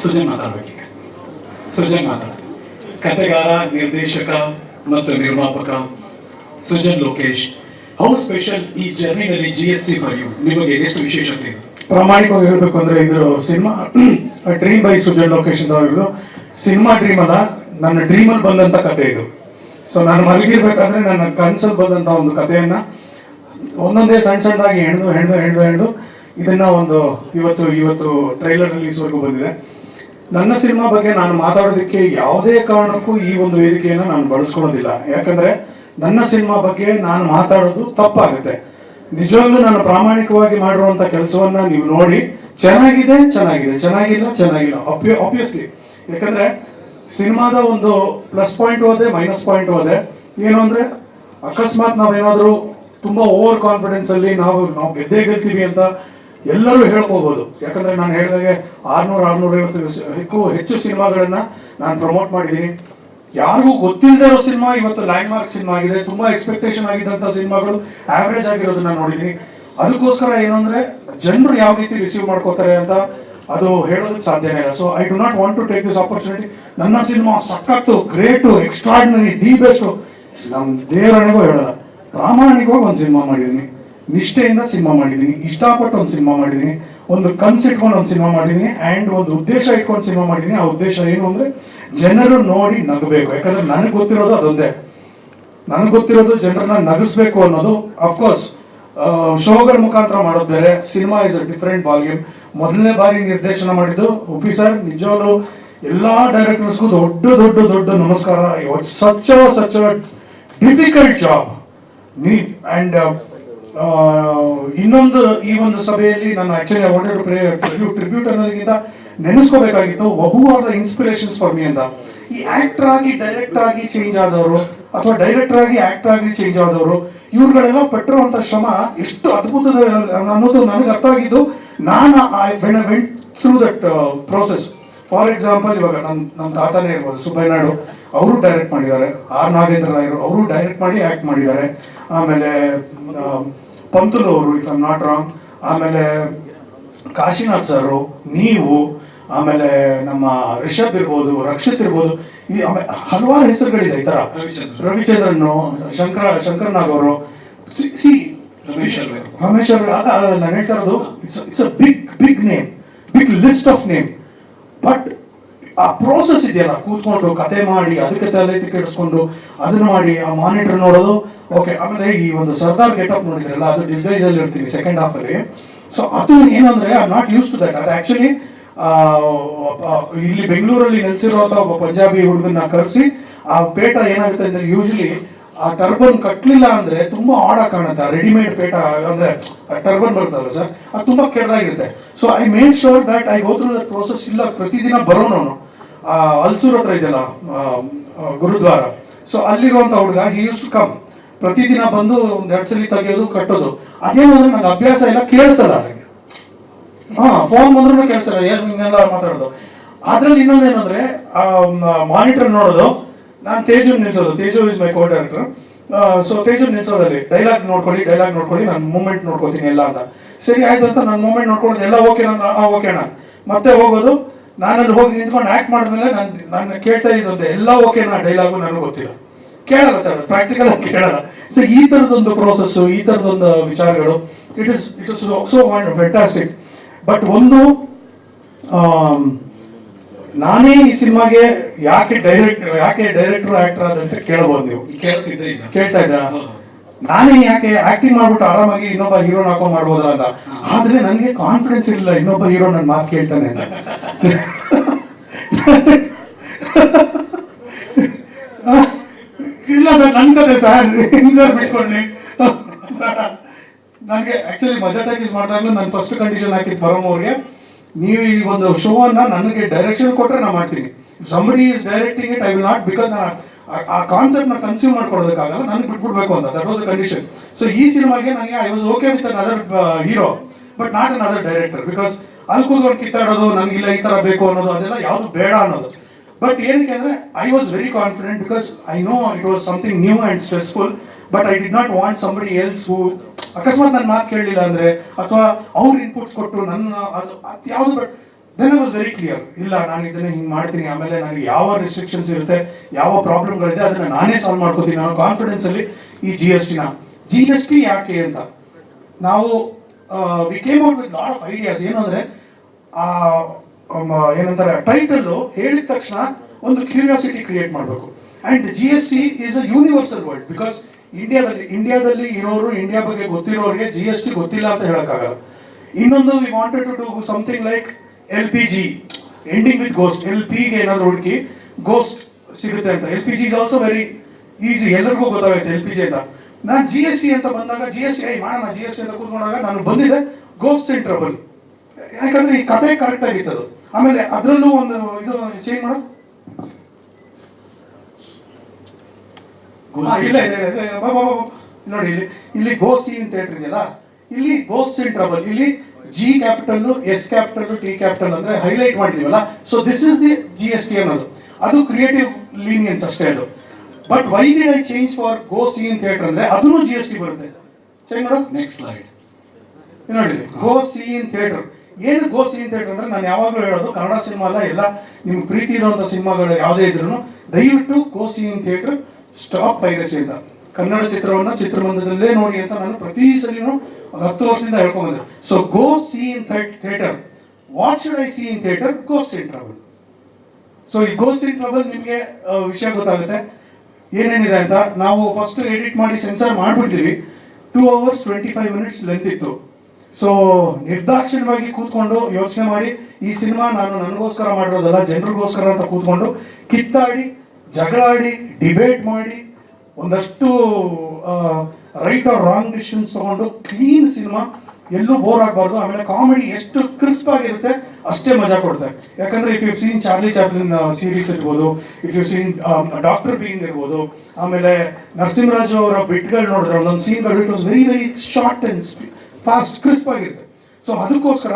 ಸೃಜನ್ ಮಾತಾಡ್ಬೇಕೀಗ. ಸೃಜನ್ ಮಾತಾಡ್ತಾರೆ. ಕಥೆಗಾರ, ನಿರ್ದೇಶಕ ಮತ್ತು ನಿರ್ಮಾಪಕ ಸೃಜನ್ ಲೋಕೇಶ್, ಹೌ ಸ್ಪೆಷಲ್ ಈ ಜರ್ನಿನಲ್ಲಿ GST ಫಾರ್ ಯು? ನಿಮಗೆ ಎಷ್ಟು ವಿಶೇಷತೆ ಇದೆ? ಪ್ರಾಮಾಣಿಕವಾಗಿ ಹೇಳಬೇಕು ಅಂದ್ರೆ ಇದು cinema dream by Srujan Lokesh ಅಂತ ಇದು ಸಿನಿಮಾ ಡ್ರೀಮ್ ಅಲ್ಲ, ನನ್ನ ಡ್ರೀಮಲ್ಲಿ ಬಂದಂತ ಕತೆ ಇದು. ಸೊ ನಾನು ಮಲಗಿರ್ಬೇಕಾದ್ರೆ ನನ್ನ ಕನಸಲ್ಲಿ ಬಂದಂತ ಒಂದು ಕಥೆಯನ್ನ ಒಂದೊಂದೇ ಸಣ್ಣದಾಗಿ ಹೆಣ್ದು ಇದನ್ನ ಒಂದು ಇವತ್ತು ಟ್ರೈಲರ್ ರಿಲೀಸ್ವರೆಗೂ ಬಂದಿದೆ. ನನ್ನ ಸಿನಿಮಾ ಬಗ್ಗೆ ನಾನು ಮಾತಾಡೋದಕ್ಕೆ ಯಾವುದೇ ಕಾರಣಕ್ಕೂ ಈ ಒಂದು ವೇದಿಕೆಯನ್ನು ನಾನು ಬಳಸ್ಕೊಳ್ಳೋದಿಲ್ಲ. ಯಾಕಂದ್ರೆ ನನ್ನ ಸಿನಿಮಾ ಬಗ್ಗೆ ನಾನು ಮಾತಾಡೋದು ತಪ್ಪಾಗುತ್ತೆ. ನಿಜವಾಗ್ಲೂ ನಾನು ಪ್ರಾಮಾಣಿಕವಾಗಿ ಮಾಡಿರುವಂತ ಕೆಲಸವನ್ನ ನೀವು ನೋಡಿ, ಚೆನ್ನಾಗಿದೆ, ಚೆನ್ನಾಗಿಲ್ಲ ಆಬ್ವಿಯಸ್ಲಿ. ಯಾಕಂದ್ರೆ ಸಿನಿಮಾದ ಒಂದು ಪ್ಲಸ್ ಪಾಯಿಂಟ್ ಹೋದೆ, ಮೈನಸ್ ಪಾಯಿಂಟ್ ಹೋದೆ. ಏನು ಅಂದ್ರೆ ಅಕಸ್ಮಾತ್ ನಾವೇನಾದ್ರೂ ತುಂಬಾ ಓವರ್ ಕಾನ್ಫಿಡೆನ್ಸ್ ಅಲ್ಲಿ ನಾವು ಗೆಲ್ತೀವಿ ಅಂತ ಎಲ್ಲರೂ ಹೇಳ್ಕೋಬಹುದು. ಯಾಕಂದ್ರೆ ನಾನು ಹೇಳಿದಾಗೆ 650 ಹೆಚ್ಚು ಸಿನಿಮಾಗಳನ್ನ ನಾನು ಪ್ರಮೋಟ್ ಮಾಡಿದ್ದೀನಿ. ಯಾರಿಗೂ ಗೊತ್ತಿಲ್ಲದೆ ಇರೋ ಸಿನಿಮಾ ಇವತ್ತು ಲ್ಯಾಂಡ್ ಮಾರ್ಕ್ ಸಿನಿಮಾ ಆಗಿದೆ. ತುಂಬಾ ಎಕ್ಸ್ಪೆಕ್ಟೇಷನ್ ಆಗಿದ್ದಂತ ಸಿನಿಮಾಗಳು ಆವರೇಜ್ ಆಗಿರೋದನ್ನ ನೋಡಿದ್ದೀನಿ. ಅದಕ್ಕೋಸ್ಕರ ಏನು ಅಂದ್ರೆ ಜನರು ಯಾವ ರೀತಿ ರಿಸೀವ್ ಮಾಡ್ಕೋತಾರೆ ಅಂತ ಅದು ಹೇಳೋದಕ್ಕೆ ಸಾಧ್ಯನೇ ಇಲ್ಲ. So I do not want to take this opportunity. ನನ್ನ ಸಿನಿಮಾ ಸಖತ್ತು, ಗ್ರೇಟು, ಎಕ್ಸ್ಟ್ರಾರ್ಡಿನರಿ, ದಿ ಬೆಸ್ಟ್. ನಮ್ಮ ದೇವರನಿಗೂ ಹೇಳಲ್ಲ, ಪ್ರಾಮಾಣಿಕವಾಗಿ ಒಂದು ಸಿನಿಮಾ ಮಾಡಿದ್ದೀನಿ, ನಿಷ್ಠೆಯಿಂದ ಸಿನಿಮಾ ಮಾಡಿದ್ದೀನಿ, ಇಷ್ಟಪಟ್ಟು ಒಂದು ಸಿನಿಮಾ ಮಾಡಿದ್ದೀನಿ, ಒಂದು ಕನ್ಸು ಇಟ್ಕೊಂಡು ಒಂದು ಸಿನಿಮಾ ಮಾಡಿದ್ದೀನಿ, ಆ್ಯಂಡ್ ಒಂದು ಉದ್ದೇಶ ಇಟ್ಕೊಂಡು ಸಿನಿಮಾ ಮಾಡಿದ್ದೀನಿ. ಆ ಉದ್ದೇಶ ಏನು ಅಂದರೆ ಜನರು ನೋಡಿ ನಗಬೇಕು. ಯಾಕಂದ್ರೆ ನನಗೆ ಗೊತ್ತಿರೋದು ಅದೊಂದೇ, ನನಗೆ ಗೊತ್ತಿರೋದು ಜನರನ್ನ ನಗಿಸ್ಬೇಕು ಅನ್ನೋದು. ಅಫ್ಕೋರ್ಸ್ ಶೋಗಳ ಮುಖಾಂತರ ಮಾಡೋದು ಬೇರೆ, cinema is a different volume. ಮೊದಲನೇ ಬಾರಿ ನಿರ್ದೇಶನ ಮಾಡಿದ್ದು ಉಪ್ಪಿ ಸರ್. ನಿಜವಾಗ್ಲೂ ಎಲ್ಲ ಡೈರೆಕ್ಟರ್ಸ್ಗೂ ದೊಡ್ಡ ನಮಸ್ಕಾರ. Such difficult job. ಆ್ಯಂಡ್ ಇನ್ನೊಂದು ಈ ಒಂದು ಸಭೆಯಲ್ಲಿ ನಾನು actually I wanted to tribute ಅನ್ನೋದಕ್ಕಿಂತ ನೆನೆಸ್ಕೋಬೇಕಾಗಿತ್ತು who are the inspirations for me ಅಂತ. ಈ ಆಕ್ಟರ್ ಆಗಿ ಡೈರೆಕ್ಟರ್ ಆಗಿ ಚೇಂಜ್ ಆದವರು ಅಥವಾ ಡೈರೆಕ್ಟರ್ ಆಗಿ ಆಕ್ಟರ್ ಆಗಿ ಚೇಂಜ್ ಆದವರು, ಇವ್ರುಗಳೆಲ್ಲ ಪಟ್ಟಿರುವಂತ ಶ್ರಮ ಎಷ್ಟು ಅದ್ಭುತದ ಅನ್ನೋದು ನನಗೆ ಅರ್ಥ ಆಗಿದ್ದು ನಾನು went through that process. For example, ಇವಾಗ ನಮ್ಮ ತಾತನೇ ಇರ್ಬೋದು, ಸುಬ್ಬಯ್ಯನಾಯ್ಡು, ಅವರು ಡೈರೆಕ್ಟ್ ಮಾಡಿದ್ದಾರೆ. ಆರ್ ನಾಗೇಂದ್ರ ರಾಯರು ಅವರು ಡೈರೆಕ್ಟ್ ಮಾಡಿ ಆಕ್ಟ್ ಮಾಡಿದ್ದಾರೆ. ಆಮೇಲೆ ಪಂತುಲು ಅವರು, if I am not wrong. ಆಮೇಲೆ ಕಾಶಿನಾಥ್ ಸರು, ನೀವು, ಆಮೇಲೆ ನಮ್ಮ ರಿಷಬ್ ಇರ್ಬೋದು, ರಕ್ಷಿತ್ ಇರ್ಬೋದು, ಈ ಆಮೇಲೆ ಹಲವಾರು ಹೆಸರುಗಳಿದೆ. ಈ ತರ ರವಿಚಂದ್ರನ್, ಶಂಕರ್ ನಾಗ್ ಅವರು, ರಮೇಶ್ ಅವರು. ನಾನು ಹೇಳ್ತಾ ಇರೋದು it's a big name, big list of name. But ಆ ಪ್ರೋಸೆಸ್ ಇದೆಯಲ್ಲ, ಕೂತ್ಕೊಂಡು ಕತೆ ಮಾಡಿ ಅದಕ್ಕೆ ತಲೆ ಕೆಡಿಸ್ಕೊಂಡು ಅದನ್ನ ಮಾಡಿ ಆ ಮಾನಿಟರ್ ನೋಡೋದು. ಓಕೆ, ಆಮೇಲೆ ಈ ಒಂದು ಸರ್ದಾರ್ ಗೆಟಪ್ ನೋಡಿದ್ರಲ್ಲ, ಅದು ಡಿಸ್ಗೈಸ್ ಅಲ್ಲಿ ಇರ್ತೀವಿ ಸೆಕೆಂಡ್ ಹಾಫ್ ಅಲ್ಲಿ. ಸೊ ಅದು ಏನಂದ್ರೆ I not use to that. ಅದು ಆಕ್ಚುಲಿ ಇಲ್ಲಿ ಬೆಂಗಳೂರಲ್ಲಿ ನೆಲೆಸಿರುವಂತ ಒಬ್ಬ ಪಂಜಾಬಿ ಹುಡುಗನ್ನ ಕರೆಸಿ ಆ ಪೇಟ ಏನಾಗುತ್ತೆ ಅಂದ್ರೆ, ಯೂಶಲಿ ಆ ಟರ್ಬನ್ ಕಟ್ಟಲಿಲ್ಲ ಅಂದ್ರೆ ತುಂಬಾ ಆಡ ಕಾಣುತ್ತೆ. ರೆಡಿಮೇಡ್ ಪೇಟ ಅಂದ್ರೆ ಟರ್ಬನ್ ಬರುತ್ತಲ್ಲ ಸರ್, ಅದು ತುಂಬಾ ಕೆಟ್ಟದಾಗಿರುತ್ತೆ. So I made sure that I go through that process. ಇಲ್ಲ ಪ್ರತಿದಿನ ಬರೋನು ಅಲ್ಸೂರ್ ಹತ್ರ ಇದೆಯಲ್ಲ ಗುರುದ್ವಾರ, ಸೊ ಅಲ್ಲಿರುವಂತ ಹುಡುಗ ಹಿ ಯೂಸ್ ಟು ಕಮ್. ಪ್ರತಿದಿನ ಬಂದು 2 ಸಲ ತೆಗೆಯೋದು, ಕಟ್ಟೋದು. ಅದೇನು ಅಂದ್ರೆ ನಂಗೆ ಅಭ್ಯಾಸ ಇಲ್ಲ, ಕೇಳಿಸಲ್ಲ ನನಗೆ. ಫೋನ್ ಬಂದ್ರೂ ಕೇಳಿಸಲ್ಲ, ಏನೆಲ್ಲ ಮಾತಾಡೋದು. ಅದ್ರಲ್ಲಿ ಇನ್ನೊಂದೇನಂದ್ರೆ ಮಾನಿಟರ್ ನೋಡೋದು. ನಾನು ತೇಜು ನಿಲ್ಸೋದು. Teju is my co director. So Teju ನಿಲ್ಸೋದಲ್ಲಿ ಡೈಲಾಗ್ ನೋಡ್ಕೊಳ್ಳಿ, ನಾನು ಮೂಮೆಂಟ್ ನೋಡ್ಕೊತೀನಿ ಎಲ್ಲ ಅಂತ. ಸರಿ ಆಯ್ತು ಅಂತ ನಾನು ಮೂಮೆಂಟ್ ನೋಡ್ಕೊಳ್ಳೋದು, ಎಲ್ಲ ಓಕೆ ಅಂದ್ರೆ ಓಕೆ ಅಣ್ಣ, ಮತ್ತೆ ಹೋಗೋದು. ನಾನಲ್ಲಿ ಹೋಗಿ ನಿಂತ್ಕೊಂಡು ಆಕ್ಟ್ ಮಾಡಿದ್ಮೇಲೆ ನಾನು ಕೇಳ್ತಾ ಇದ್ದಂತೆ ಎಲ್ಲ ಓಕೆನಾ ಡೈಲಾಗು ನನಗೆ ಗೊತ್ತಿಲ್ಲ, ಕೇಳಲ್ಲ ಸರ್, ಪ್ರಾಕ್ಟಿಕಲ್ ಆಗಿ ಕೇಳಲ್ಲ. ಸೊ ಈ ಥರದೊಂದು ಪ್ರೋಸೆಸ್, ಈ ಥರದೊಂದು ವಿಚಾರಗಳು, it is so fantastic. But ಒಂದು ನಾನೇ ಈ ಸಿನಿಮಾಗೆ ಯಾಕೆ ಡೈರೆಕ್ಟರ್ ಆಕ್ಟರ್ ಆದಂತ ಕೇಳಬಹುದು. ನೀವು ಕೇಳ್ತಾ ಇದ್ದೀರಾ? ನಾನೇ ಯಾಕೆ ಆಕ್ಟಿಂಗ್ ಮಾಡ್ಬಿಟ್ಟು ಆರಾಮಾಗಿ ಇನ್ನೊಬ್ಬ ಹೀರೋನ ಹಾಕೊಂಡು ಮಾಡ್ಬೋದಲ್ಲ ಅಂತ. ಆದ್ರೆ ನನಗೆ ಕಾನ್ಫಿಡೆನ್ಸ್ ಇಲ್ಲ ಇನ್ನೊಬ್ಬ ಹೀರೋ ನನ್ನ ಮಾತು ಕೇಳ್ತಾನೆ ಅಂತ. ಇಲ್ಲ ಸರ್, ನನ್ಕದೆ ಸರ್ ಬಿಟ್ಕೊಂಡಿ. ನನಗೆ ಆಕ್ಚುಲಿ ಮಜಾ ಟಾಕೀಸ್ ಮಾಡಿದಾಗಲೂ ನಾನು ಫಸ್ಟ್ ಕಂಡೀಷನ್ ಹಾಕಿದ್ದು ಬರೋಮ್ ಅವ್ರಿಗೆ, ನೀವು ಈ ಒಂದು ಶೋ ಅನ್ನ ನನಗೆ ಡೈರೆಕ್ಷನ್ ಕೊಟ್ಟರೆ ನಾನು ಮಾಡ್ತೀನಿ. Somebody is directing it, I will not, because ನಾನು ಆ ಕಾನ್ಸೆಪ್ಟ್ ನ ಕನ್ಸ್ಯೂಮ್ ಮಾಡ್ಕೊಡೋದಕ್ಕಾಗಲ್ಲ, ನನಗೆ ಬಿಟ್ಬಿಡ್ಬೇಕು ಅಂತ. That was a condition. So ಈ ಸಿನಿಮಾಗೆ ನನಗೆ I was okay with another hero, but not another director. Because ಅಲ್ಲಿ ಕೂತ್ಕೊಂಡು ಕಿತ್ತಾಡೋದು, ನನಗಿಲ್ಲ ಈ ತರ ಬೇಕು ಅನ್ನೋದು, ಅದೆಲ್ಲ ಯಾವುದು ಬೇಡ ಅನ್ನೋದು. ಬಟ್ ಏನಕ್ಕೆ ಅಂದ್ರೆ I was very confident, because I know it was something new and stressful. But I did not want somebody else who ಅಕಸ್ಮಾತ್ ನನ್ನ ಮಾತು ಕೇಳಲಿಲ್ಲ ಅಂದ್ರೆ, ಅಥವಾ ಅವ್ರ ಇನ್ಪುಟ್ಸ್ ಕೊಟ್ಟು ನನ್ನ ಅದು ಯಾವುದು. But then I was very clear, ಇಲ್ಲ ನಾನು ಇದನ್ನ ಹಿಂಗೆ ಮಾಡ್ತೀನಿ, ಆಮೇಲೆ ನನಗೆ ಯಾವ ರೆಸ್ಟ್ರಿಕ್ಷನ್ಸ್ ಇರುತ್ತೆ, ಯಾವ ಪ್ರಾಬ್ಲಮ್ಗಳಿದೆ ಅದನ್ನ ನಾನೇ ಸಾಲ್ವ್ ಮಾಡ್ಕೋತೀನಿ ನಾನು ಕಾನ್ಫಿಡೆನ್ಸ್ ಅಲ್ಲಿ ಈ ಜಿ ಎಸ್ ಟಿ ಯಾಕೆ ಅಂತ ನಾವು we came out with lot of ideas. ಏನಂದ್ರೆ ಏನಂತಾರೆ ಟೈಟಲ್ಲು ಹೇಳಿದ ತಕ್ಷಣ ಒಂದು ಕ್ಯೂರಿಯಾಸಿಟಿ ಕ್ರಿಯೇಟ್ ಮಾಡಬೇಕು. And G S T is a universal word, because ಇಂಡಿಯಾದಲ್ಲಿ ಇರೋರು, ಇಂಡಿಯಾ ಬಗ್ಗೆ ಗೊತ್ತಿರೋರಿಗೆ ಜಿ ಎಸ್ ಟಿ ಗೊತ್ತಿಲ್ಲ ಅಂತ ಹೇಳೋಕ್ಕಾಗಲ್ಲ. ಇನ್ನೊಂದು we wanted to do something like LPG ending with ghost. LPಗೆ ಏನಾದ್ರು ಹುಡುಕಿ ಗೋಸ್ಟ್ ಸಿಗುತ್ತೆ ಅಂತ. LPG is also very easy, ಎಲ್ಲರಿಗೂ ಗೊತ್ತಾಗುತ್ತೆ LPG ಅಂತ. ನಾನು ಜಿ ಎಸ್ ಟಿ ಅಂತ ಬಂದಾಗ ಜಿ ಎಸ್ ಟಿ ಮಾಡೋಣ ಜಿ ಎಸ್ ಟಿ ಅಂತ ಕೂತ್ಕೊಂಡಾಗ ನಾನು ಬಂದಿದೆ ಗೋಸ್ಟ್ ಇನ್ ಟ್ರಬಲ್. ಯಾಕಂದ್ರೆ ಈ ಕತೆ ಕರೆಕ್ಟ್ ಆಗಿತ್ತು ಅದು. ಆಮೇಲೆ ಅದರಲ್ಲೂ ಒಂದು ಇದು ಚೇಂಜ್ ಮಾಡೋ ಇಲ್ಲ ನೋಡಿ, ಇಲ್ಲಿ ಗೋಸಿ ಅಂತ ಹೇಳಿದ್ಯಲ್ಲ, ಇಲ್ಲಿ ಗೋಸ್ಟ್ ಇನ್ ಟ್ರಬಲ್, ಇಲ್ಲಿ G capital, S capital, T capital ಅಂದ್ರೆ ಹೈಲೈಟ್ ಮಾಡಿದೀವಲ್ಲ. So this is the GST ಅನ್ನೋದು. ಅದು ಕ್ರಿಯೇಟಿವ್ ಲೀನಿಯನ್ಸ್ ಅಷ್ಟೇ ಅದು. But why did I change for go see in theatre ಅಂದ್ರೆ ಅದನ್ನು GST ಬರುತ್ತೆ. ಚೇಂಜ್ ಮಾಡೋ ನೆಕ್ಸ್ಟ್ ಸ್ಲೈಡ್ ನೋಡಿ, ಗೋ ಸಿ ಇನ್ ಥಿಯೇಟರ್. ಏನು ಗೋ ಸಿ ಇನ್ ಥಿಯೇಟರ್ ಅಂದ್ರೆ ನಾನು ಯಾವಾಗಲೂ ಹೇಳೋದು, ಕನ್ನಡ ಸಿನಿಮಾ ಅಲ್ಲ, ಎಲ್ಲ ನಿಮ್ಗೆ ಪ್ರೀತಿ ಇರುವಂಥ ಸಿನಿಮಾಗಳು ಯಾವುದೇ ಇದ್ರೂ ದಯವಿಟ್ಟು ಗೋ see in theatre, stop piracy ಅಂತ. ಕನ್ನಡ ಚಿತ್ರವನ್ನು ಚಿತ್ರಮಂದಿರದಲ್ಲೇ ನೋಡಿ ಅಂತ ನಾನು ಪ್ರತಿ ಸಲಿನೂ 10 ವರ್ಷದಿಂದ ಹೇಳ್ಕೊಂಡ್ಬಂದೆ. So go see in theatre, what should I see in theatre? Ghost in trouble. So ಈ ಗೋಸ್ಟ್ ಇನ್ ಟ್ರಬಲ್ ನಿಮಗೆ ವಿಷಯ ಗೊತ್ತಾಗುತ್ತೆ ಏನೇನಿದೆ ಅಂತ. ನಾವು ಫಸ್ಟ್ ಎಡಿಟ್ ಮಾಡಿ ಸೆನ್ಸರ್ ಮಾಡಿಬಿಡ್ತೀವಿ. 2 hours 25 minutes ಲೆಂತ್ ಇತ್ತು. ಸೊ ನಿರ್ದಾಕ್ಷಿಣ್ಯವಾಗಿ ಕೂತ್ಕೊಂಡು ಯೋಚನೆ ಮಾಡಿ, ಈ ಸಿನಿಮಾ ನಾನು ನನಗೋಸ್ಕರ ಮಾಡಿರೋದಲ್ಲ, ಜನರಿಗೋಸ್ಕರ ಅಂತ ಕೂತ್ಕೊಂಡು ಕಿತ್ತಾಡಿ, ಜಗಳಾಡಿ, ಡಿಬೇಟ್ ಮಾಡಿ, ಒಂದಷ್ಟು ರೈಟ್ ಆರ್ ರಾಂಗ್ ಡಿಸಿಷನ್ಸ್ ತಗೊಂಡು ಕ್ಲೀನ್ ಸಿನಿಮಾ, ಎಲ್ಲೂ ಬೋರ್ ಆಗಬಾರ್ದು. ಆಮೇಲೆ ಕಾಮಿಡಿ ಎಷ್ಟು ಕ್ರಿಸ್ಪ್ ಆಗಿರುತ್ತೆ ಅಷ್ಟೇ ಮಜಾ ಕೊಡುತ್ತೆ. ಯಾಕಂದ್ರೆ if you seen Charlie Chaplin series ಇರ್ಬೋದು, if you seen doctor Bean ಇರ್ಬೋದು, ಆಮೇಲೆ ನರಸಿಂಹರಾಜು ಅವರ ಬಿಟ್ಗಳು ನೋಡಿದ್ರೆ ಒಂದೊಂದು ಸೀನ್ಗಳು it was very very short and fast crisp ಆಗಿರುತ್ತೆ. ಸೊ ಅದಕ್ಕೋಸ್ಕರ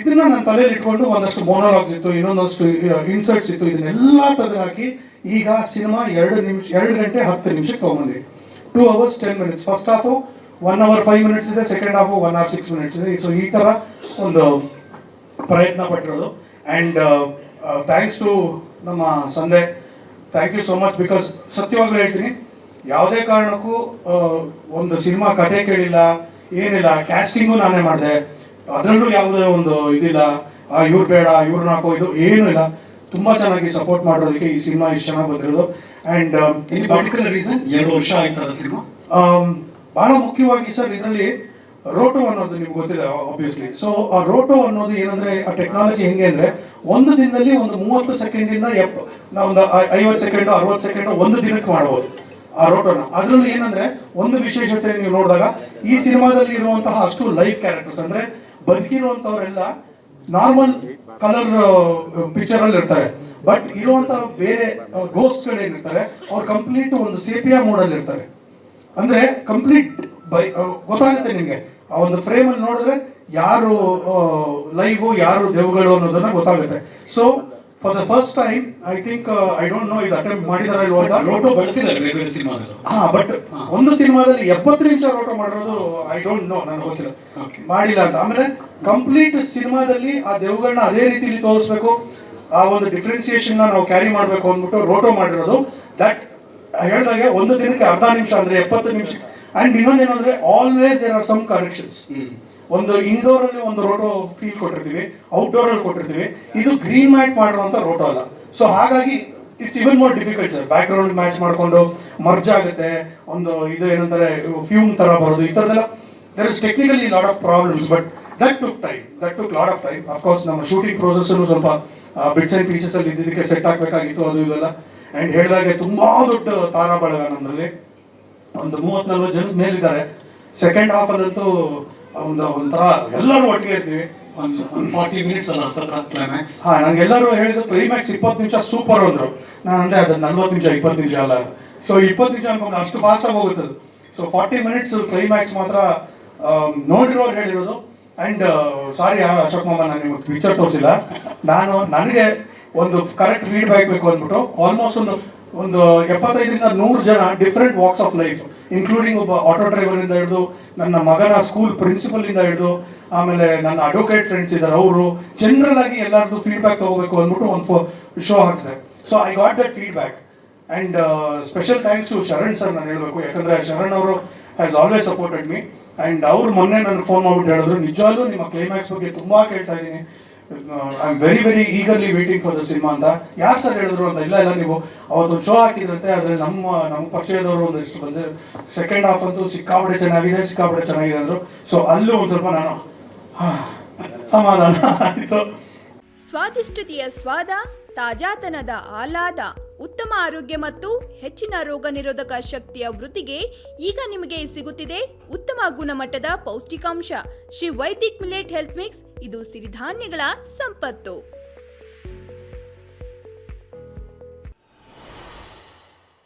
ಇದನ್ನ ನನ್ನ ತಲೆಯಲ್ಲಿ ಇಟ್ಕೊಂಡು ಒಂದಷ್ಟು ಮೋನೋಲಾಗ್ಸ್ ಇತ್ತು, ಇನ್ನೊಂದಷ್ಟು ಇನ್ಸರ್ಟ್ಸ್ ಇತ್ತು, ಇದನ್ನೆಲ್ಲ ತೆಗೆದಾಕಿ ಈಗ ಸಿನಿಮಾ 2 ಗಂಟೆ 10 ನಿಮಿಷಕ್ಕೆ ತೊಗೊಂಬಂದಿ. 2 hours 10 minutes. First half 1 hour 5 minutes ಇದೆ, ಸೆಕೆಂಡ್ ಹಾಫು 1 hour 6 minutes ಇದೆ. ಸೊ ಈ ಥರ ಒಂದು ಪ್ರಯತ್ನ ಪಟ್ಟಿರೋದು. ಆ್ಯಂಡ್ ಥ್ಯಾಂಕ್ಸ್ ಟು ನಮ್ಮ ಸಂದೆ, thank you so much. Because ಸತ್ಯವಾಗ್ಲೂ ಹೇಳ್ತೀನಿ, ಯಾವುದೇ ಕಾರಣಕ್ಕೂ ಒಂದು ಸಿನಿಮಾ ಕತೆ ಕೇಳಿಲ್ಲ, ಏನಿಲ್ಲ, ಕ್ಯಾಸ್ಟಿಂಗು ನಾನೇ ಮಾಡಿದೆ, ಅದರಲ್ಲೂ ಯಾವುದೇ ಒಂದು ಇದಿಲ್ಲ, ಇವ್ರು ಬೇಡ ಇವ್ರನ್ನ ಹಾಕೋ ಇದು ಏನೂ ಇಲ್ಲ. ತುಂಬ ಚೆನ್ನಾಗಿ ಸಪೋರ್ಟ್ ಮಾಡೋದಕ್ಕೆ ಈ ಸಿನಿಮಾ ಇಷ್ಟು ಚೆನ್ನಾಗಿ ಬಂದಿರೋದು. ಆ್ಯಂಡ್ ಎನಿ ಪರ್ಟಿಕ್ಯುಲರ್ ರೀಸನ್ 2 ವರ್ಷ ಆಯ್ತಲ್ಲ ಸಿನಿಮಾ? ಬಹಳ ಮುಖ್ಯವಾಗಿ ಸರ್, ಇದರಲ್ಲಿ ರೋಟೋ ಅನ್ನೋದು ನಿಮ್ಗೆ ಗೊತ್ತಿದೆ ಆಬ್ವಿಯಸ್ಲಿ. ಸೊ ಆ ರೋಟೋ ಅನ್ನೋದು ಏನಂದ್ರೆ, ಆ ಟೆಕ್ನಾಲಜಿ ಹೆಂಗೆ ಅಂದ್ರೆ, ಒಂದು ದಿನದಲ್ಲಿ ಒಂದು 30 ಸೆಕೆಂಡಿಂದ ನಾವು ಒಂದು 50 ಸೆಕೆಂಡ್ 60 ಸೆಕೆಂಡ್ ಒಂದು ದಿನಕ್ಕೆ ಮಾಡ್ಬೋದು ಆ ರೋಟೋನ. ಅದರಲ್ಲಿ ಏನಂದ್ರೆ ಒಂದು ವಿಶೇಷತೆ ನೀವು ನೋಡಿದಾಗ, ಈ ಸಿನಿಮಾದಲ್ಲಿ ಇರುವಂತಹ ಅಷ್ಟು ಲೈವ್ ಕ್ಯಾರೆಕ್ಟರ್ಸ್ ಅಂದ್ರೆ ಬದುಕಿರುವಂತವರೆಲ್ಲ ನಾರ್ಮಲ್ ಕಲರ್ ಪಿಕ್ಚರ್ ಅಲ್ಲಿ ಇರ್ತಾರೆ. ಬಟ್ ಇರುವಂತಹ ಬೇರೆ ಗೋಸ್ಟ್ಗಳು ಏನಿರ್ತಾರೆ ಅವ್ರು ಕಂಪ್ಲೀಟ್ ಒಂದು ಸೇಪಿಯಾ ಮೋಡಲ್ಲಿ ಇರ್ತಾರೆ. ಅಂದ್ರೆ ಕಂಪ್ಲೀಟ್ ಗೊತ್ತಾಗುತ್ತೆ ನಿಮಗೆ ಆ ಒಂದು ಫ್ರೇಮ್ ಅಲ್ಲಿ ನೋಡಿದ್ರೆ ಯಾರು ಲೈವ್ ಯಾರು ದೆವ್ಗಳು ಅನ್ನೋದನ್ನ ಗೊತ್ತಾಗುತ್ತೆ. So for the first time I think, I don't know ಇದು ಅಟೆಂಪ್ಟ್ ಮಾಡಿದಾರೆ ಇಲ್ವಾ, ರೋಟೋ ಬಳಸಿದ್ದಾರೆ ಬೇರೆ ಬೇರೆ ಸಿನಿಮಾದಲ್ಲಿ. ಬಟ್ ಒಂದು ಸಿನಿಮಾದಲ್ಲಿ 70 ನಿಮಿಷ ರೋಟೋ ಮಾಡಿರೋದು ಐ ಡೋಂಟ್ ನೋ, ನನಗೆ ಗೊತ್ತಿಲ್ಲ, ಮಾಡಿಲ್ಲ ಅಂತ. ಆಮೇಲೆ ಕಂಪ್ಲೀಟ್ ಸಿನಿಮಾದಲ್ಲಿ ಆ ದೆವ್ಗಳನ್ನ ಅದೇ ರೀತಿಯಲ್ಲಿ ತೋರಿಸ್ಬೇಕು, ಆ ಒಂದು ಡಿಫ್ರೆನ್ಸಿಯೇಷನ್ ನಾವು ಕ್ಯಾರಿ ಮಾಡಬೇಕು ಅಂದ್ಬಿಟ್ಟು ರೋಟೋ ಮಾಡಿರೋದು. ದಟ್ ಹೇಳಿದಾಗೆ ಒಂದು ದಿನಕ್ಕೆ ಅರ್ಧ ನಿಮಿಷ ಅಂದ್ರೆ 70 ನಿಮಿಷ. ಅಂಡ್ ಇನ್ನೊಂದೇನಂದ್ರೆ always there are some corrections. ಒಂದು ಇಂಡೋರ್ ಅಲ್ಲಿ ಒಂದು ರೋಟೋ ಫೀಲ್ ಕೊಟ್ಟಿರ್ತೀವಿ, ಔಟ್ಡೋರ್ ಅಲ್ಲಿ ಕೊಟ್ಟಿರ್ತೀವಿ, ಇದು ಗ್ರೀನ್ ಮ್ಯಾಟ್ ಮಾಡಿರುವಂತ ರೋಟೋ ಅಲ್ಲ. ಸೊ ಹಾಗಾಗಿ it's even more difficult sir. Background match ಮಾಡ್ಕೊಂಡು ಮರ್ಜ್ ಆಗುತ್ತೆ, ಒಂದು ಇದು ಏನಂತಾರೆ ಫ್ಯೂಮ್ ತರ ಬರೋದು, ಈ ತರದೆಲ್ಲ there is technically lot of problems. But that took lot of time. Of course ನಮ್ಮ ಶೂಟಿಂಗ್ ಪ್ರೋಸೆಸ್ ಸ್ವಲ್ಪ ಬಿಟ್ಸ್ ಅಂಡ್ ಪೀಸಸ್ ಅಲ್ಲಿ ಇದಕ್ಕೆ ಸೆಟ್ ಆಗ್ಬೇಕಾಗಿತ್ತು, ಅದು ಇದೆಲ್ಲ. ಅಂಡ್ ಹೇಳಿದಾಗೆ ತುಂಬಾ ದೊಡ್ಡ ತಾರಾ ಬಳಗ ನಮ್ಮಲ್ಲಿ, ಒಂದು 30-40 ಜನ ಮೇಲಿದ್ದಾರೆ. ಸೆಕೆಂಡ್ ಹಾಫ್ ಅಲ್ಲಂತೂ ಒಂಥರ ಎಲ್ಲರೂ ಒಟ್ಟಿಗೆ ಇರ್ತೀವಿ. 40 minutes ಅಲ್ಲ ಹತ್ರ ಕ್ಲೈಮ್ಯಾಕ್ಸ್. ನಂಗೆಲ್ಲರೂ ಹೇಳಿದ್ರು ಕ್ಲೈಮ್ಯಾಕ್ಸ್ 20 ನಿಮಿಷ ಸೂಪರ್ ಅಂದ್ರು. ನಾನು ಅಂದ್ರೆ ಅದು 40 ನಿಮಿಷ 20 ನಿಮಿಷ ಅಲ್ಲ. ಸೊ 20 ನಿಮಿಷ ಅನ್ಕೊಂಡು ಅಷ್ಟು ಫಾಸ್ಟ್ ಆಗಿ ಹೋಗುತ್ತೆ ಅದು. ಸೊ 40 minutes ಕ್ಲೈಮ್ಯಾಕ್ಸ್ ಮಾತ್ರ ನೋಡಿರೋರು ಹೇಳಿರೋದು. ಅಂಡ್ ಸಾರಿ ಅಶೋಕ್ ಮಾಮ, ನಾನು ನಿಮಗೆ ಪಿಕ್ಚರ್ ತೋರಿಸಿಲ್ಲ. ನನಗೆ ಒಂದು ಕರೆಕ್ಟ್ ಫೀಡ್ಬ್ಯಾಕ್ ಬೇಕು ಅಂದ್ಬಿಟ್ಟು ಆಲ್ಮೋಸ್ಟ್ ಒಂದು ಒಂದು 75ರಿಂದ 100 ಜನ different walks of life, including ಒಬ್ಬ ಆಟೋ ಡ್ರೈವರಿಂದ ಹಿಡಿದು ನನ್ನ ಮಗನ ಸ್ಕೂಲ್ ಪ್ರಿನ್ಸಿಪಲಿಂದ ಹಿಡಿದು ಆಮೇಲೆ ನನ್ನ ಅಡ್ವೊಕೇಟ್ ಫ್ರೆಂಡ್ಸ್ ಇದ್ದಾರೆ, ಅವರು ಜನರಲ್ ಆಗಿ ಎಲ್ಲರದ್ದು ಫೀಡ್ಬ್ಯಾಕ್ ತಗೋಬೇಕು ಅಂದ್ಬಿಟ್ಟು ಒಂದು ಶೋ ಹಾಕ್ಸಿದೆ. So I got that feedback and special thanks to Sharan sir ನಾನು ಹೇಳಬೇಕು, ಯಾಕಂದರೆ ಶರಣ್ ಅವರು has always supported me. And ಅವ್ರು ಮೊನ್ನೆ ನನಗೆ ಫೋನ್ ಮಾಡ್ಬಿಟ್ಟು ಹೇಳಿದ್ರು, ನಿಜವಾಗ್ಲೂ ನಿಮ್ಮ ಕ್ಲೈಮ್ಯಾಕ್ಸ್ ಬಗ್ಗೆ ತುಂಬ ಕೇಳ್ತಾ ಇದ್ದೀನಿ, I am very very eagerly waiting for the cinema ಅಂತ. ಯಾರು ಸರ್ ಹೇಳಿದ್ರು ಅಂತ. ಇಲ್ಲ ನೀವು ಅವತ್ತೊಂದು ಶೋ ಹಾಕಿದ್ರಂತೆ, ಆದರೆ ನಮ್ಮ ಪರಿಚಯದವರು ಒಂದಿಷ್ಟು ಬಂದು ಸೆಕೆಂಡ್ ಹಾಫ್ ಅಂತೂ ಸಿಕ್ಕಾಪಟ್ಟೆ ಚೆನ್ನಾಗಿದೆ ಅಂದರು. ಸೊ ಅಲ್ಲೂ ಒಂದು ಸ್ವಲ್ಪ ನಾನು ಸಮಾಧಾನ ಆಯಿತು. ಸ್ವಾದಿಷ್ಟತೆಯ ಸ್ವಾದ, ತಾಜಾತನದ ಆಹ್ಲಾದ, ಉತ್ತಮ ಆರೋಗ್ಯ ಮತ್ತು ಹೆಚ್ಚಿನ ರೋಗ ನಿರೋಧಕ ಶಕ್ತಿಯ ವೃದ್ಧಿಗೆ ಈಗ ನಿಮಗೆ ಸಿಗುತ್ತಿದೆ ಉತ್ತಮ ಗುಣಮಟ್ಟದ ಪೌಷ್ಟಿಕಾಂಶ. Shri Vaidik millet health mix, ಇದು ಸಿರಿಧಾನ್ಯಗಳ ಸಂಪತ್ತು.